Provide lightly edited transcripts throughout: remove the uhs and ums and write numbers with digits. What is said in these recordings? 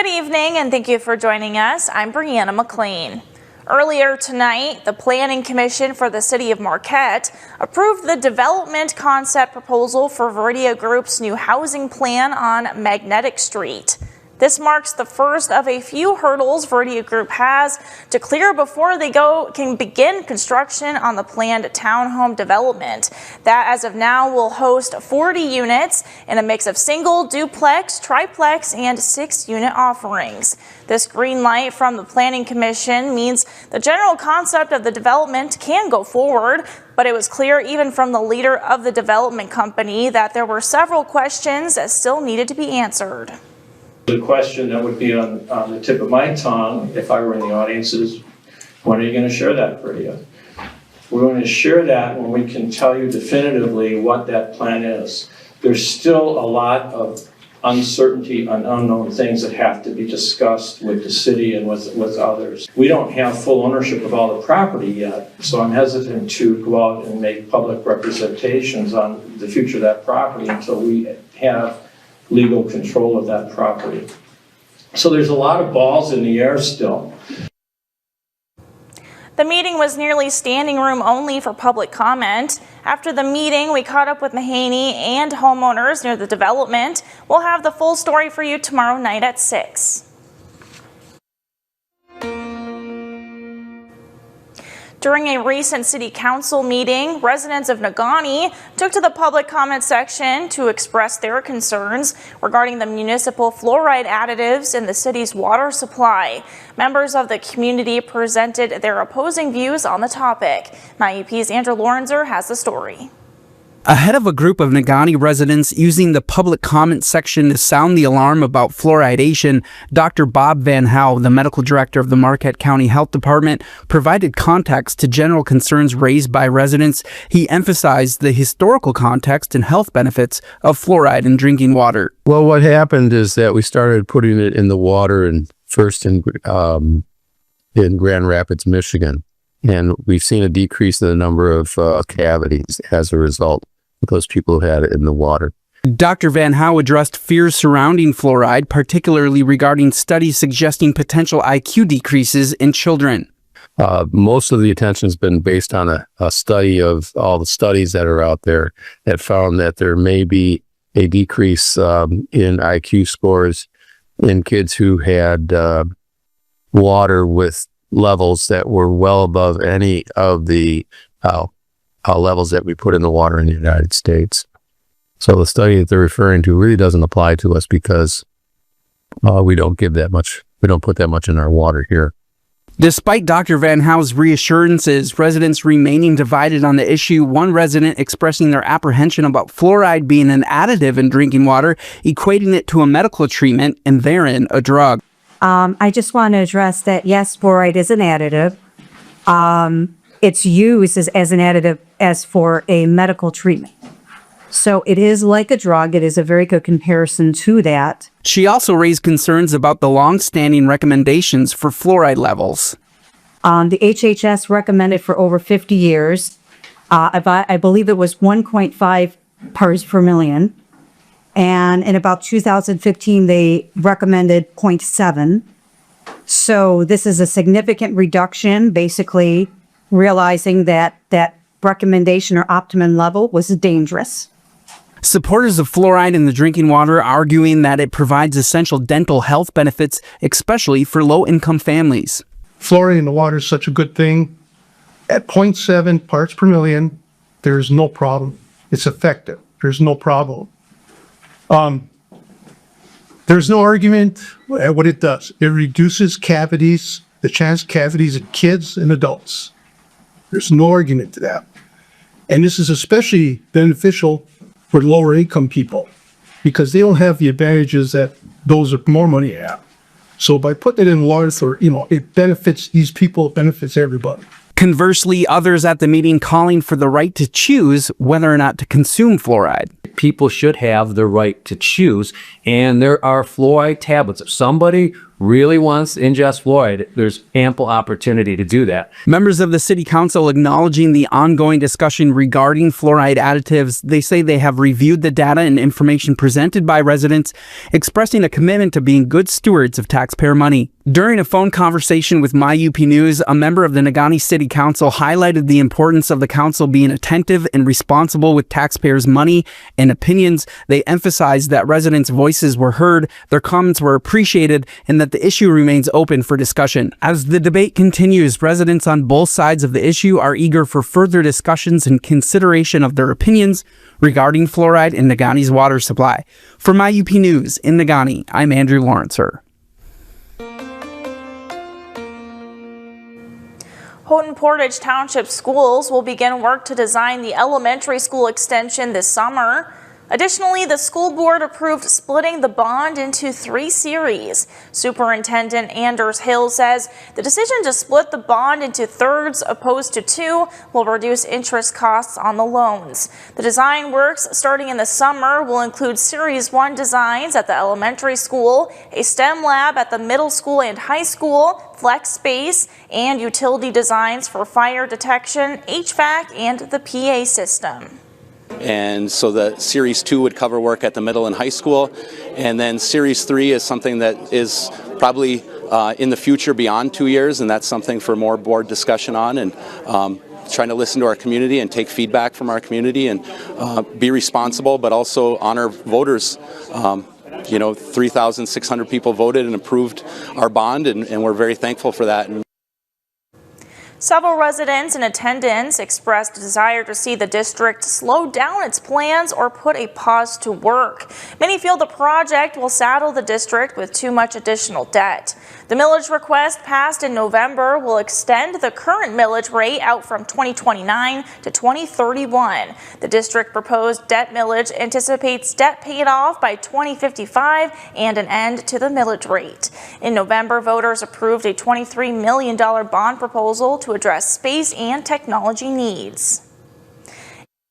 Good evening and thank you for joining us. I'm Brianna McLean. Earlier tonight, the Planning Commission for the City of Marquette approved the development concept proposal for Viridia Group's new housing plan on Magnetic Street. This marks the first of a few hurdles Viridia Group has to clear before they can begin construction on the planned townhome development that as of now will host 40 units in a mix of single, duplex, triplex, and 6-unit offerings. This green light from the Planning Commission means the general concept of the development can go forward, but it was clear even from the leader of the development company that there were several questions that still needed to be answered. The question that would be on the tip of my tongue if I were in the audience is, when are you going to share that, Viridia? We're going to share that when we can tell you definitively what that plan is. There's still a lot of uncertainty and unknown things that have to be discussed with the city and with others. We don't have full ownership of all the property yet, so I'm hesitant to go out and make public representations on the future of that property until we have legal control of that property. So there's a lot of balls in the air still. The meeting was nearly standing room only for public comment. After the meeting, we caught up with Negaunee and homeowners near the development. We'll have the full story for you tomorrow night at 6. During a recent city council meeting, residents of Negaunee took to the public comment section to express their concerns regarding the municipal fluoride additives in the city's water supply. Members of the community presented their opposing views on the topic. MyUP's Andrew Lorenzer has the story. Ahead of a group of Negaunee residents using the public comment section to sound the alarm about fluoridation, Dr. Bob Van Houw, the medical director of the Marquette County Health Department, provided context to general concerns raised by residents. He emphasized the historical context and health benefits of fluoride in drinking water. Well, what happened is that we started putting it in the water first in Grand Rapids, Michigan. And we've seen a decrease in the number of cavities as a result of those people who had it in the water. Dr. Van Houw addressed fears surrounding fluoride, particularly regarding studies suggesting potential IQ decreases in children. Most of the attention has been based on a study of all the studies that are out there that found that there may be a decrease in IQ scores in kids who had water with levels that were well above any of the levels that we put in the water in the United States. So the study that they're referring to really doesn't apply to us because we don't put that much in our water here. Despite Dr. Van Houw's reassurances, residents remaining divided on the issue, one resident expressing their apprehension about fluoride being an additive in drinking water, equating it to a medical treatment and therein a drug. I just want to address that, yes, fluoride is an additive. It's used as an additive as for a medical treatment. So it is like a drug. It is a very good comparison to that. She also raised concerns about the long-standing recommendations for fluoride levels. The HHS recommended for over 50 years. I believe it was 1.5 parts per million. And in about 2015, they recommended 0.7. So this is a significant reduction, basically realizing that that recommendation or optimum level was dangerous. Supporters of fluoride in the drinking water arguing that it provides essential dental health benefits, especially for low-income families. Fluoride in the water is such a good thing. At 0.7 parts per million, there's no problem. It's effective. There's no problem. There's no argument at what it does. It reduces cavities, the chance of cavities in kids and adults. There's no argument to that. And this is especially beneficial for lower income people because they don't have the advantages that those with more money have. So by putting it in water, it benefits these people, it benefits everybody. Conversely, others at the meeting calling for the right to choose whether or not to consume fluoride. People should have the right to choose, and there are fluoride tablets. If somebody really wants to ingest fluoride, there's ample opportunity to do that. Members of the City Council acknowledging the ongoing discussion regarding fluoride additives, they say they have reviewed the data and information presented by residents, expressing a commitment to being good stewards of taxpayer money. During a phone conversation with MyUP News, a member of the Negaunee City Council highlighted the importance of the council being attentive and responsible with taxpayers' money and opinions. They emphasized that residents' voices were heard, their comments were appreciated, and that the issue remains open for discussion. As the debate continues, residents on both sides of the issue are eager for further discussions and consideration of their opinions regarding fluoride in Negaunee's water supply. For MyUP News in Negaunee, I'm Andrew Lawrencer. Houghton Portage Township Schools will begin work to design the elementary school extension this summer. Additionally, the school board approved splitting the bond into 3 series. Superintendent Anders Hill says the decision to split the bond into thirds opposed to 2 will reduce interest costs on the loans. The design works starting in the summer will include Series 1 designs at the elementary school, a STEM lab at the middle school and high school, flex space, and utility designs for fire detection, HVAC, and the PA system. And so the Series 2 would cover work at the middle and high school. And then Series 3 is something that is probably in the future beyond 2 years, and that's something for more board discussion on, and trying to listen to our community and take feedback from our community and be responsible, but also honor voters. 3,600 people voted and approved our bond, and we're very thankful for that. Several residents in attendance expressed a desire to see the district slow down its plans or put a pause to work. Many feel the project will saddle the district with too much additional debt. The millage request passed in November will extend the current millage rate out from 2029 to 2031. The district proposed debt millage anticipates debt paid off by 2055 and an end to the millage rate. In November, voters approved a $23 million bond proposal to address space and technology needs.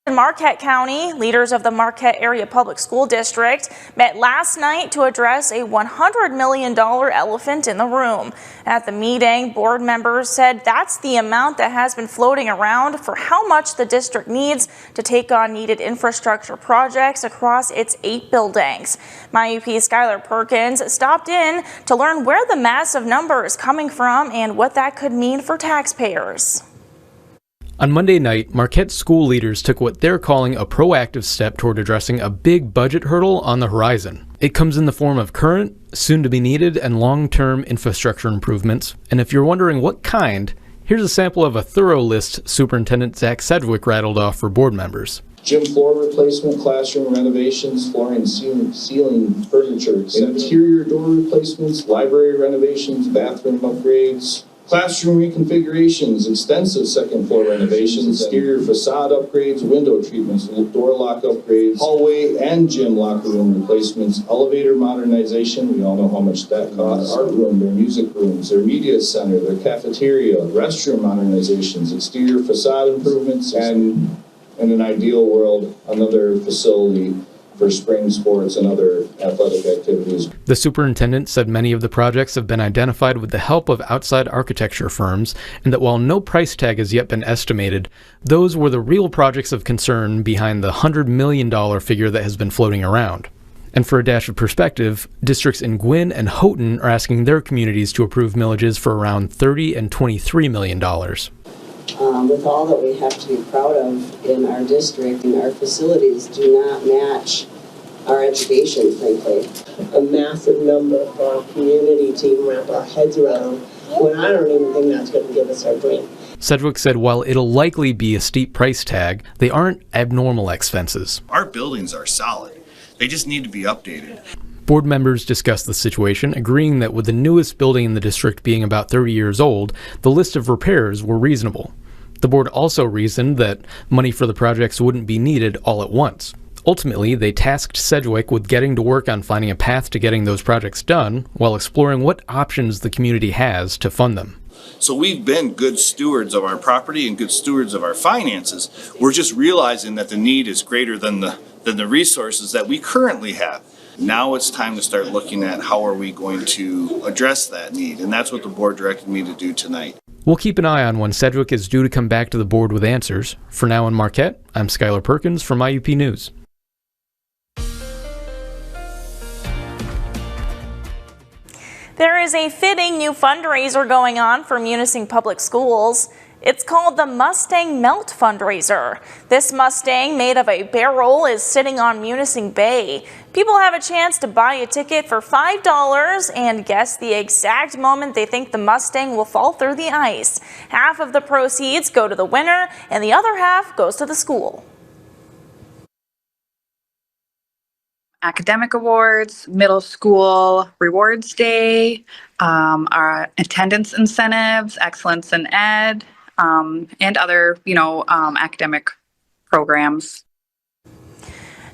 In Marquette County, leaders of the Marquette Area Public School District met last night to address a $100 million elephant in the room. At the meeting, board members said that's the amount that has been floating around for how much the district needs to take on needed infrastructure projects across its 8 buildings. MyUP's Skylar Perkins stopped in to learn where the massive number is coming from and what that could mean for taxpayers. On Monday night, Marquette school leaders took what they're calling a proactive step toward addressing a big budget hurdle on the horizon. It comes in the form of current, soon-to-be-needed, and long-term infrastructure improvements. And if you're wondering what kind, here's a sample of a thorough list Superintendent Zach Sedgwick rattled off for board members. Gym floor replacement, classroom renovations, flooring, ceiling, furniture, interior door replacements, library renovations, bathroom upgrades, classroom reconfigurations, extensive second floor renovations, exterior facade upgrades, window treatments, door lock upgrades, hallway and gym locker room replacements, elevator modernization, we all know how much that costs, art room, their music rooms, their media center, their cafeteria, restroom modernizations, exterior facade improvements, and in an ideal world, another facility for spring sports and other athletic activities. The superintendent said many of the projects have been identified with the help of outside architecture firms, and that while no price tag has yet been estimated, those were the real projects of concern behind the $100 million figure that has been floating around. And for a dash of perspective, districts in Gwynn and Houghton are asking their communities to approve millages for around $30 and $23 million. With all that we have to be proud of in our district, and our facilities do not match our education, frankly. A massive number for our community to even wrap our heads around, when I don't even think that's going to give us our dream. Sedgwick said while it'll likely be a steep price tag, they aren't abnormal expenses. Our buildings are solid. They just need to be updated. Board members discussed the situation, agreeing that with the newest building in the district being about 30 years old, the list of repairs were reasonable. The board also reasoned that money for the projects wouldn't be needed all at once. Ultimately, they tasked Sedgwick with getting to work on finding a path to getting those projects done, while exploring what options the community has to fund them. So we've been good stewards of our property and good stewards of our finances. We're just realizing that the need is greater than the resources that we currently have. Now it's time to start looking at how are we going to address that need, and that's what the board directed me to do tonight. We'll keep an eye on when Sedgwick is due to come back to the board with answers. For now in Marquette, I'm Skylar Perkins from IUP News. There is a fitting new fundraiser going on for Munising Public Schools. It's called the Mustang Melt Fundraiser. This Mustang, made of a barrel, is sitting on Munising Bay. People have a chance to buy a ticket for $5 and guess the exact moment they think the Mustang will fall through the ice. Half of the proceeds go to the winner and the other half goes to the school. Academic awards, middle school rewards day, our attendance incentives, excellence in ed, and other, academic programs.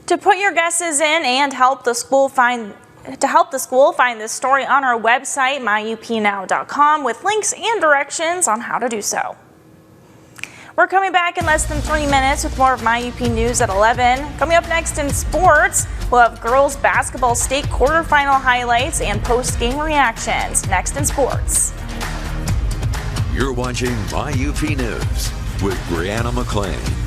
To put your guesses in and help the school find this story on our website, myupnow.com, with links and directions on how to do so. We're coming back in less than 3 minutes with more of MyUP News at 11. Coming up next in sports, we'll have girls basketball state quarterfinal highlights and post-game reactions. Next in sports. You're watching MyUP News with Brianna McClain.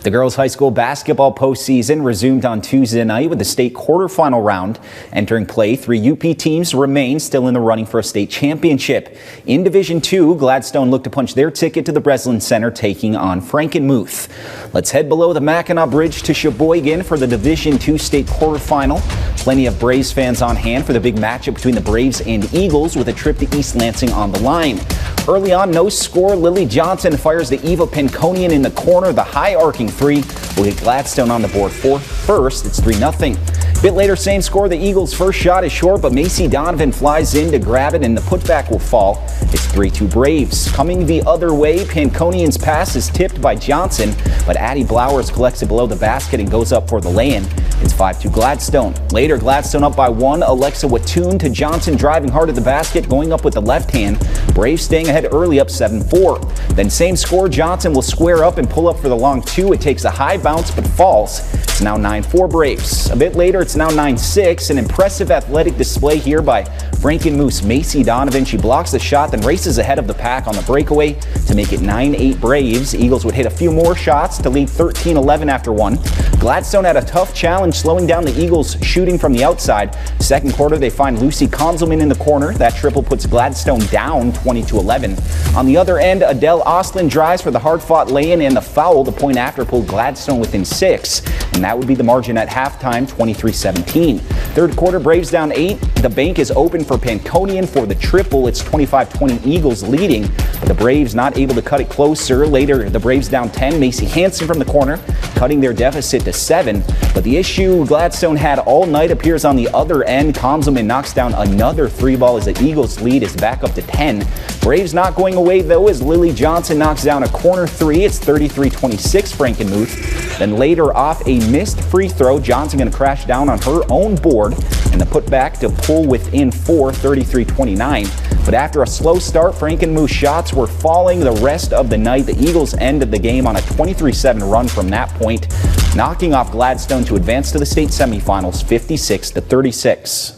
The girls' high school basketball postseason resumed on Tuesday night with the state quarterfinal round. Entering play, 3 UP teams remain still in the running for a state championship. In Division II, Gladstone looked to punch their ticket to the Breslin Center, taking on Frankenmuth. Let's head below the Mackinac Bridge to Sheboygan for the Division II state quarterfinal. Plenty of Braves fans on hand for the big matchup between the Braves and Eagles, with a trip to East Lansing on the line. Early on, no score. Lily Johnson fires the Eva Penconian in the corner. The high arcing three will get Gladstone on the board for first. It's 3-0. A bit later, same score. The Eagles' first shot is short, but Macy Donovan flies in to grab it, and the putback will fall. It's 3-2 Braves. Coming the other way, Penconian's pass is tipped by Johnson, but Addie Blowers collects it below the basket and goes up for the lay-in. It's 5-2 Gladstone. Later, Gladstone up by 1. Alexa Wattoon to Johnson, driving hard at the basket, going up with the left hand. Braves staying ahead early, up 7-4. Then same score, Johnson will square up and pull up for the long 2. It takes a high bounce but falls. It's now 9-4 Braves. A bit later, it's now 9-6. An impressive athletic display here by Frankenmuth's Macy Donovan. She blocks the shot, then races ahead of the pack on the breakaway to make it 9-8 Braves. Eagles would hit a few more shots to lead 13-11 after 1. Gladstone had a tough challenge slowing down the Eagles shooting from the outside. Second quarter, they find Lucy Konzelman in the corner. That triple puts Gladstone down 20-11. On the other end, Adele Ostlin drives for the hard-fought lay-in and the foul. The point after pulled Gladstone within 6, and that would be the margin at halftime, 23-17. Third quarter, Braves down 8. The bank is open for Penconian for the triple. It's 25-20 Eagles leading, but the Braves not able to cut it closer. Later, the Braves down 10. Macy Hansen from the corner, cutting their deficit to 7. But the issue Gladstone had all night appears on the other end. Konzelman knocks down another 3-ball as the Eagles lead is back up to 10. Braves not going away, though, as Lily Johnson knocks down a corner 3. It's 33-26 Frankenmuth. Then later, off a missed free throw, Johnson going to crash down on her own board, and the putback to pull within 4, 33-29. But after a slow start, Frankenmuth's shots were falling the rest of the night. The Eagles ended the game on a 23-7 run from that point, knocking off Gladstone to advance to the state semifinals 56-36.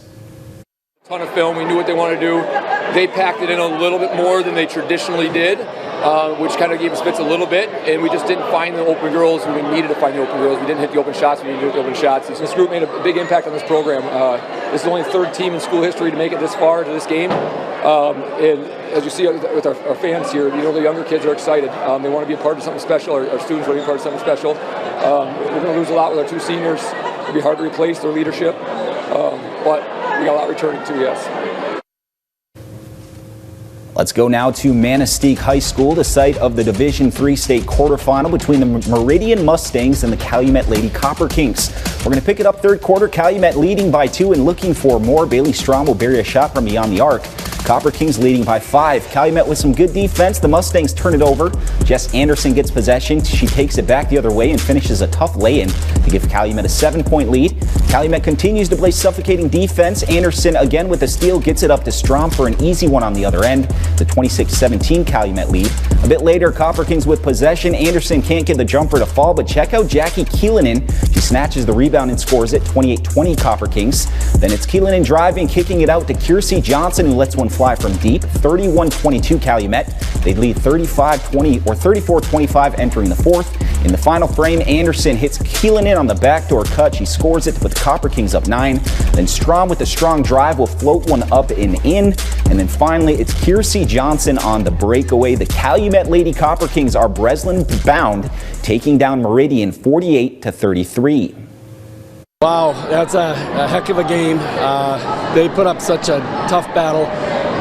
Ton of film. We knew what they wanted to do. They packed it in a little bit more than they traditionally did, which kind of gave us fits a little bit, and we just didn't find the open girls when we needed to find the open girls. We didn't hit the open shots when we needed to hit the open shots. This group made a big impact on this program. This is only the 3rd team in school history to make it this far to this game. And as you see with our fans here, the younger kids are excited. They want to be a part of something special. Our students want to be a part of something special. We're going to lose a lot with our 2 seniors. It'll be hard to replace their leadership, but we got a lot returning too, yes. Let's go now to Manistee High School, the site of the Division III state quarterfinal between the Meridian Mustangs and the Calumet Lady Copper Kings. We're going to pick it up third quarter. Calumet leading by 2 and looking for more. Bailey Strom will bury a shot from beyond the arc. Copper Kings leading by 5. Calumet with some good defense. The Mustangs turn it over. Jess Anderson gets possession. She takes it back the other way and finishes a tough lay-in to give Calumet a 7-point lead. Calumet continues to play suffocating defense. Anderson again with a steal gets it up to Strom for an easy one on the other end. The 26-17 Calumet lead. A bit later, Copper Kings with possession. Anderson can't get the jumper to fall, but check out Jackie Keelanen. She snatches the rebound and scores it. 28-20 Copper Kings. Then it's Keelanen driving, kicking it out to Kiersey Johnson, who lets one fly from deep. 31-22 Calumet. They lead 35-20 or 34-25 entering the fourth. In the final frame, Anderson hits Keelanen on the backdoor cut. She scores it with the Copper Kings up 9. Then Strom with a strong drive will float one up and in. And then finally, it's Kiersey Johnson on the breakaway. The Calumet Lady Copper Kings are Breslin bound, taking down Meridian 48-33. Wow, that's a heck of a game. They put up such a tough battle.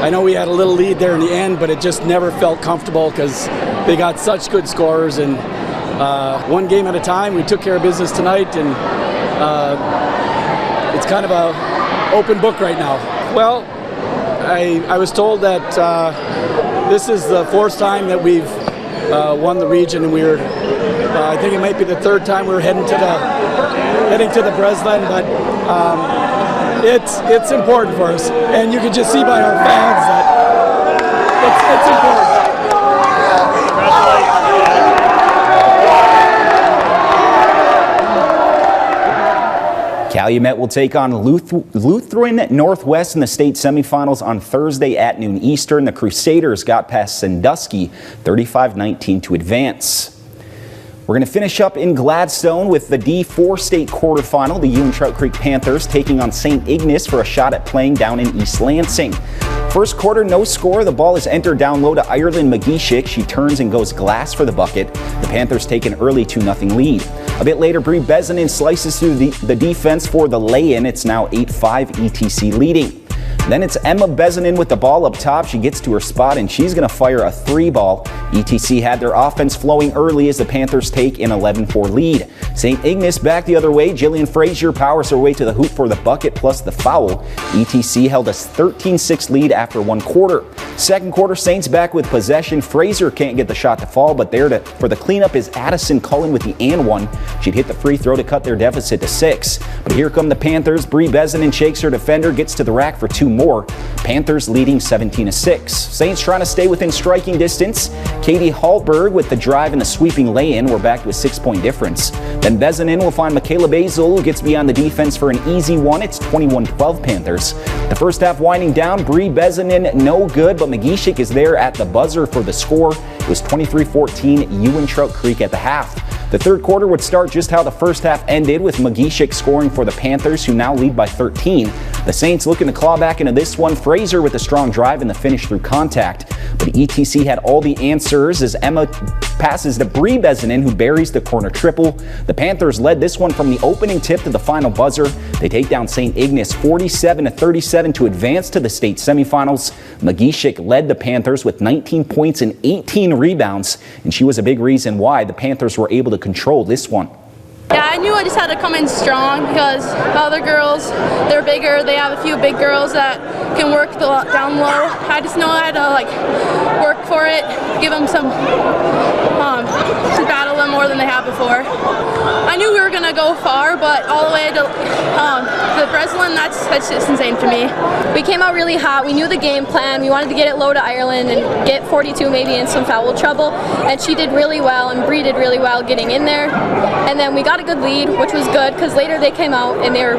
I know we had a little lead there in the end, but it just never felt comfortable because they got such good scores. And one game at a time, we took care of business tonight, and it's kind of a open book right now. Well, I was told that this is the 4th time that we've won the region, and we're I think it might be the 3rd time we're heading to the Breslin, but it's important for us, and you can just see by our fans that it's important. Calumet will take on Lutheran Northwest in the state semifinals on Thursday at noon Eastern. The Crusaders got past Sandusky 35-19 to advance. We're going to finish up in Gladstone with the D4 state quarterfinal. The Ewan Trout Creek Panthers taking on St. Ignace for a shot at playing down in East Lansing. First quarter, no score. The ball is entered down low to Ireland McGeeshick. She turns and goes glass for the bucket. The Panthers take an early 2-0 lead. A bit later, Bree Bezanin slices through the defense for the lay-in. It's now 8-5 ETC leading. Then it's Emma Bezanin with the ball up top. She gets to her spot and she's going to fire a 3-ball. ETC had their offense flowing early as the Panthers take an 11-4 lead. St. Ignace back the other way. Jillian Frazier powers her way to the hoop for the bucket plus the foul. ETC held a 13-6 lead after 1 quarter. Second quarter, Saints back with possession. Frazier can't get the shot to fall, but there for the cleanup is Addison Cullen with the and one. She'd hit the free throw to cut their deficit to 6. But here come the Panthers. Bree Bezanin shakes her defender, gets to the rack for 2 more. Panthers leading 17-6. Saints trying to stay within striking distance. Katie Hallberg with the drive and the sweeping lay-in. We're back to a 6-point difference. Then Bezanin will find Michaela Basil, who gets beyond the defense for an easy one. It's 21-12 Panthers. The first half winding down. Bree Bezanin no good, but McGeeshick is there at the buzzer for the score. It was 23-14 Ewan Trout Creek at the half. The third quarter would start just how the first half ended, with McGeeshick scoring for the Panthers, who now lead by 13. The Saints looking to claw back into this one. Frazier with a strong drive and the finish through contact. But ETC had all the answers as Emma passes to Bree Bezanin, who buries the corner triple. The Panthers led this one from the opening tip to the final buzzer. They take down St. Ignace 47-37 to advance to the state semifinals. McGeeshick led the Panthers with 19 points and 18 rebounds, and she was a big reason why the Panthers were able to control this one. Yeah, I knew I just had to come in strong because the other girls, they're bigger. They have a few big girls that can work down low. I just know I had to work for it, give them some battle them more than they have before. I knew we were gonna go far, but all the way to the Breslin, that's just insane to me. We came out really hot. We knew the game plan. We wanted to get it low to Ireland and get 42 maybe in some foul trouble, and she did really well, and Bree did really well getting in there. And then we got a good lead, which was good because later they came out and they were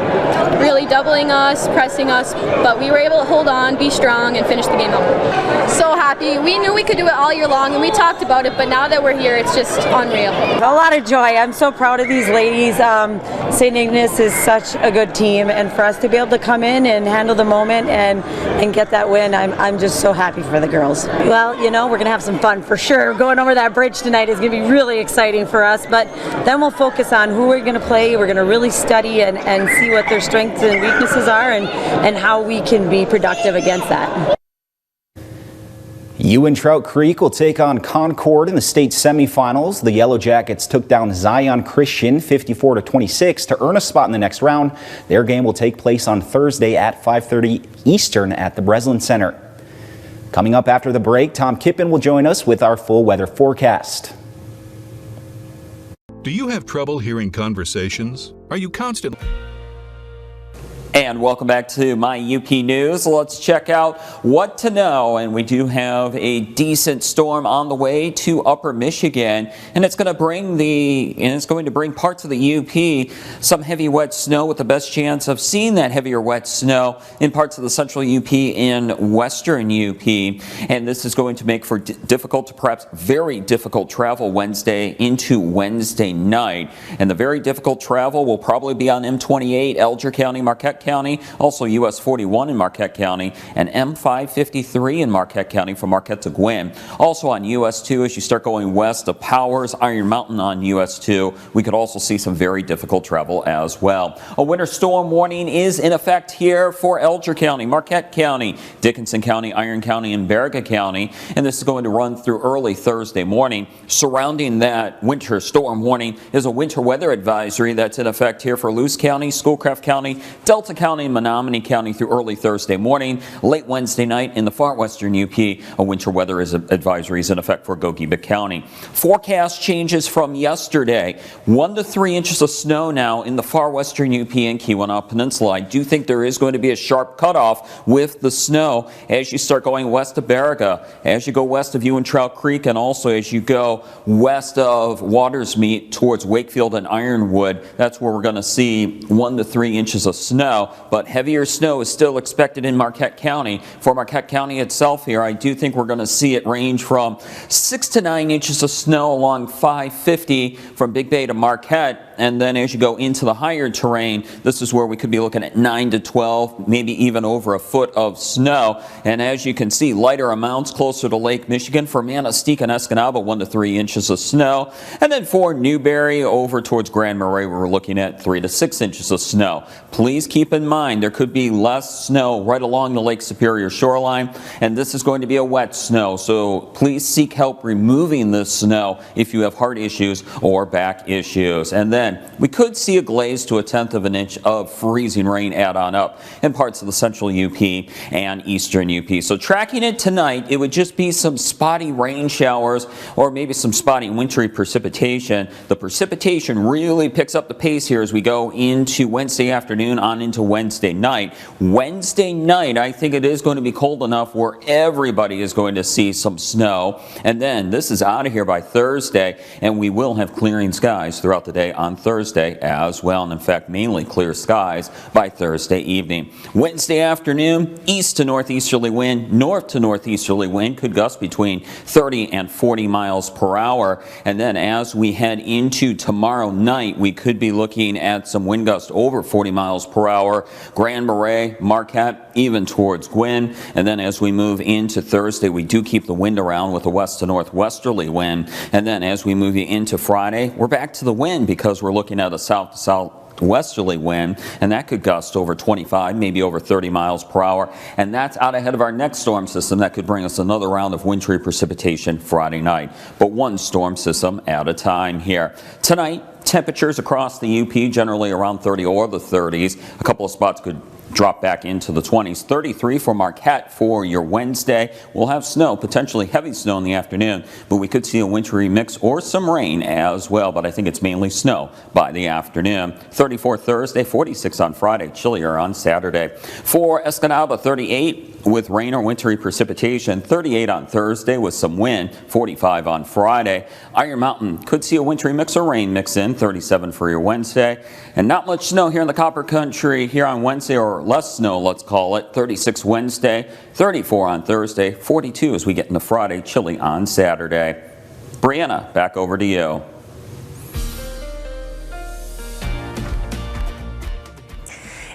really doubling us, pressing us, but we were able to hold on, be strong, and finish the game out. So happy. We knew we could do it all year long, and we talked about it, but now that we're here, it's just unreal. A lot of joy. I'm so proud of these ladies. St. Ignace is such a good team, and for us to be able to come in and handle the moment and get that win, I'm just so happy for the girls. Well, you know, we're going to have some fun for sure. Going over that bridge tonight is going to be really exciting for us, but then we'll focus on who we're going to play. We're going to really study and see what their strengths and weaknesses are and how we can be productive against that. Ewan Trout Creek will take on Concord in the state semifinals. The Yellow Jackets took down Zion Christian 54-26 to earn a spot in the next round. Their game will take place on Thursday at 5:30 Eastern at the Breslin Center. Coming up after the break, Tom Kippen will join us with our full weather forecast. Do you have trouble hearing conversations? Are you constantly... And welcome back to My UP News. Let's check out what to know. And we do have a decent storm on the way to Upper Michigan, and it's going to bring parts of the UP some heavy wet snow, with the best chance of seeing that heavier wet snow in parts of the central UP and western UP. And this is going to make for difficult to perhaps very difficult travel Wednesday into Wednesday night. And the very difficult travel will probably be on M28, Alger County, Marquette County, also US 41 in Marquette County, and M553 in Marquette County from Marquette to Gwinn. Also on US 2, as you start going west of Powers, Iron Mountain on US 2, we could also see some very difficult travel as well. A winter storm warning is in effect here for Alger County, Marquette County, Dickinson County, Iron County, and Baraga County, and this is going to run through early Thursday morning. Surrounding that winter storm warning is a winter weather advisory that's in effect here for Luce County, Schoolcraft County, Delta County, and Menominee County through early Thursday morning. Late Wednesday night in the far western UP, a winter weather advisory is in effect for Gogebic County. Forecast changes from yesterday. 1 to 3 inches of snow now in the far western UP and Keweenaw Peninsula. I do think there is going to be a sharp cutoff with the snow as you start going west of Baraga, as you go west of Ewan Trout Creek, and also as you go west of Watersmeet towards Wakefield and Ironwood. That's where we're going to see 1 to 3 inches of snow. But heavier snow is still expected in Marquette County. For Marquette County itself here, I do think we're going to see it range from 6 to 9 inches of snow along 550 from Big Bay to Marquette. And then as you go into the higher terrain, this is where we could be looking at 9 to 12, maybe even over a foot of snow. And as you can see, lighter amounts closer to Lake Michigan. For Manistee and Escanaba, 1 to 3 inches of snow. And then for Newberry over towards Grand Marais, we're looking at 3 to 6 inches of snow. Please keep in mind there could be less snow right along the Lake Superior shoreline, and this is going to be a wet snow. So please seek help removing this snow if you have heart issues or back issues. And then we could see a glaze to 1/10 of an inch of freezing rain add on up in parts of the central UP and eastern UP. So tracking it tonight, it would just be some spotty rain showers or maybe some spotty wintry precipitation. The precipitation really picks up the pace here as we go into Wednesday afternoon on into Wednesday night. Wednesday night, I think it is going to be cold enough where everybody is going to see some snow. And then this is out of here by Thursday, and we will have clearing skies throughout the day on Thursday as well. And in fact, mainly clear skies by Thursday evening. Wednesday afternoon, east to northeasterly wind, north to northeasterly wind could gust between 30 and 40 miles per hour. And then as we head into tomorrow night, we could be looking at some wind gusts over 40 miles per hour. Grand Marais, Marquette, even towards Gwinn. And then as we move into Thursday, we do keep the wind around with a west to northwesterly wind. And then as we move into Friday, we're back to the wind because we're looking at a south to southwesterly wind, and that could gust over 25, maybe over 30 miles per hour. And that's out ahead of our next storm system that could bring us another round of wintry precipitation Friday night. But one storm system at a time here. Tonight, temperatures across the UP generally around 30 or the 30s. A couple of spots could drop back into the 20s. 33 for Marquette for your Wednesday. We'll have snow, potentially heavy snow in the afternoon, but we could see a wintry mix or some rain as well, but I think it's mainly snow by the afternoon. 34 Thursday, 46 on Friday, chillier on Saturday. For Escanaba, 38 with rain or wintry precipitation, 38 on Thursday with some wind, 45 on Friday. Iron Mountain could see a wintry mix or rain mix in, 37 for your Wednesday. And not much snow here in the Copper Country here on Wednesday, or less snow, let's call it. 36 Wednesday, 34 on Thursday, 42 as we get into Friday, chilly on Saturday. Brianna, back over to you.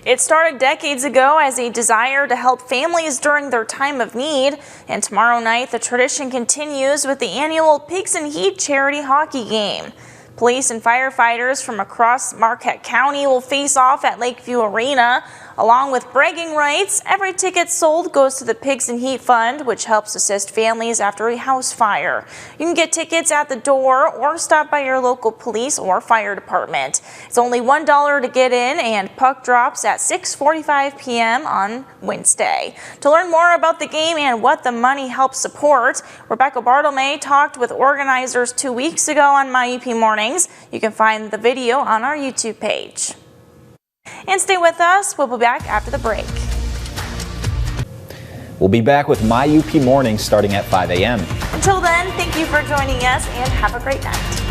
It started decades ago as a desire to help families during their time of need, and tomorrow night the tradition continues with the annual Pigs in Heat charity hockey game. Police and firefighters from across Marquette County will face off at Lakeview Arena Along with bragging rights, every ticket sold goes to the Pigs and Heat Fund, which helps assist families after a house fire. You can get tickets at the door or stop by your local police or fire department. It's only $1 to get in, and puck drops at 6:45 p.m. on Wednesday. To learn more about the game and what the money helps support, Rebecca Bartlemay talked with organizers 2 weeks ago on My UP Mornings. You can find the video on our YouTube page. And stay with us. We'll be back after the break. We'll be back with My UP Mornings starting at 5 a.m. Until then, thank you for joining us and have a great night.